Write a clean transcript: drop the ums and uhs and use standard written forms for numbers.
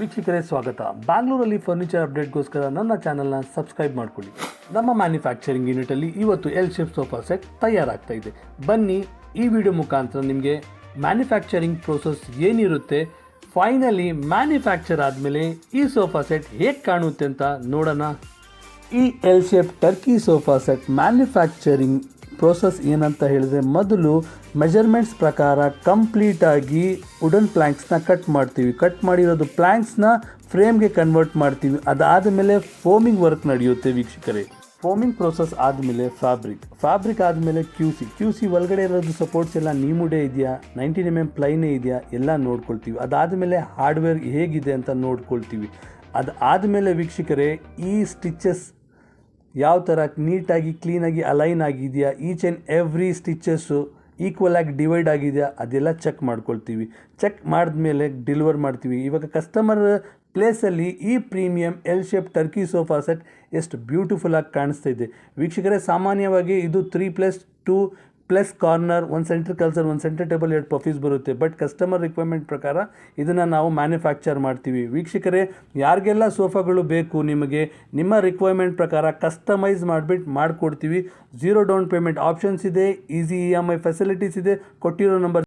ವೀಕ್ಷಕರೇ ಸ್ವಾಗತ. ಬ್ಯಾಂಗ್ಳೂರಲ್ಲಿ ಫರ್ನಿಚರ್ ಅಪ್ಡೇಟ್ಗೋಸ್ಕರ ನನ್ನ ಚಾನಲ್ನ ಸಬ್ಸ್ಕ್ರೈಬ್ ಮಾಡ್ಕೊಳ್ಳಿ. ನಮ್ಮ ಮ್ಯಾನುಫ್ಯಾಕ್ಚರಿಂಗ್ ಯೂನಿಟಲ್ಲಿ ಇವತ್ತು ಎಲ್ ಶೇಪ್ ಸೋಫಾ ಸೆಟ್ ತಯಾರಾಗ್ತಾ ಇದೆ. ಬನ್ನಿ ಈ ವಿಡಿಯೋ ಮುಖಾಂತರ ನಿಮಗೆ ಮ್ಯಾನುಫ್ಯಾಕ್ಚರಿಂಗ್ ಪ್ರೋಸೆಸ್ ಏನಿರುತ್ತೆ, ಫೈನಲಿ ಮ್ಯಾನುಫ್ಯಾಕ್ಚರ್ ಆದಮೇಲೆ ಈ ಸೋಫಾ ಸೆಟ್ ಹೇಗೆ ಕಾಣುತ್ತೆ ಅಂತ ನೋಡೋಣ. ಈ L shape Turkey sofa set manufacturing process ಏನಂತ ಹೇಳಿದ್ರೆ, ಮೊದಲು ಮೆಜರ್ಮೆಂಟ್ಸ್ ಪ್ರಕಾರ ಕಂಪ್ಲೀಟಾಗಿ ವುಡನ್ ಪ್ಲ್ಯಾಂಕ್ಸ್ನ ಕಟ್ ಮಾಡಿರೋದು ಪ್ಲ್ಯಾಂಕ್ಸ್ನ ಫ್ರೇಮ್ಗೆ ಕನ್ವರ್ಟ್ ಮಾಡ್ತೀವಿ. ಅದಾದ ಮೇಲೆ ಫೋಮಿಂಗ್ ವರ್ಕ್ ನಡೆಯುತ್ತೆ ವೀಕ್ಷಕರೇ. ಫೋಮಿಂಗ್ ಪ್ರೋಸೆಸ್ ಆದಮೇಲೆ ಫ್ಯಾಬ್ರಿಕ್ ಆದಮೇಲೆ ಕ್ಯೂ ಸಿ ಒಳಗಡೆ ಇರೋದು ಸಪೋರ್ಟ್ಸ್ ಎಲ್ಲ ನೀಮುಡೆ ಇದೆಯಾ, 19 mm ಪ್ಲೈನೇ ಇದೆಯಾ ಎಲ್ಲ ನೋಡ್ಕೊಳ್ತೀವಿ. ಅದಾದಮೇಲೆ ಹಾರ್ಡ್ವೇರ್ ಹೇಗಿದೆ ಅಂತ ನೋಡ್ಕೊಳ್ತೀವಿ. ಅದಾದಮೇಲೆ ವೀಕ್ಷಕರೇ ಈ ಸ್ಟಿಚಸ್ ಯಾವ ಥರ ನೀಟಾಗಿ ಕ್ಲೀನಾಗಿ ಅಲೈನ್ ಆಗಿದೆಯಾ, each and every stitches equal ಆಗಿ ಡಿವೈಡ್ ಆಗಿದೆಯಾ ಅದೆಲ್ಲ ಚೆಕ್ ಮಾಡ್ಕೊಳ್ತೀವಿ. ಚೆಕ್ ಮಾಡಿದ್ಮೇಲೆ ಡೆಲಿವರ್ ಮಾಡ್ತೀವಿ. ಇವಾಗ ಕಸ್ಟಮರ್ ಪ್ಲೇಸಲ್ಲಿ ಈ premium L shape Turkey sofa set ಎಷ್ಟು ಬ್ಯೂಟಿಫುಲ್ ಆಗಿ ಕಾಣಿಸ್ತಾ ಇದೆ ವೀಕ್ಷಕರೇ. ಸಾಮಾನ್ಯವಾಗಿ ಇದು 3+2 ಪ್ಲಸ್ ಕಾರ್ನರ್, ಒಂದು ಸೆಂಟರ್ ಕಲ್ಸರ್, ಒಂದು ಸೆಂಟರ್ ಟೇಬಲ್, 2 ಪಫೀಸ್ ಬರುತ್ತೆ. ಬಟ್ ಕಸ್ಟಮರ್ ರಿಕ್ವೈರ್ಮೆಂಟ್ ಪ್ರಕಾರ ಇದನ್ನು ನಾವು ಮ್ಯಾನುಫ್ಯಾಕ್ಚರ್ ಮಾಡ್ತೀವಿ ವೀಕ್ಷಕರೇ. ಯಾರಿಗೆಲ್ಲ ಸೋಫಾಗಳು ಬೇಕು ನಿಮಗೆ ನಿಮ್ಮ ರಿಕ್ವೈರ್ಮೆಂಟ್ ಪ್ರಕಾರ ಕಸ್ಟಮೈಸ್ ಮಾಡಿಕೊಡ್ತೀವಿ. 0 ಡೌನ್ ಪೇಮೆಂಟ್ ಆಪ್ಷನ್ಸ್ ಇದೆ, ಈಸಿ EMI ಫೆಸಿಲಿಟೀಸ್ ಇದೆ. ಕೊಟ್ಟಿರೋ ನಂಬರ್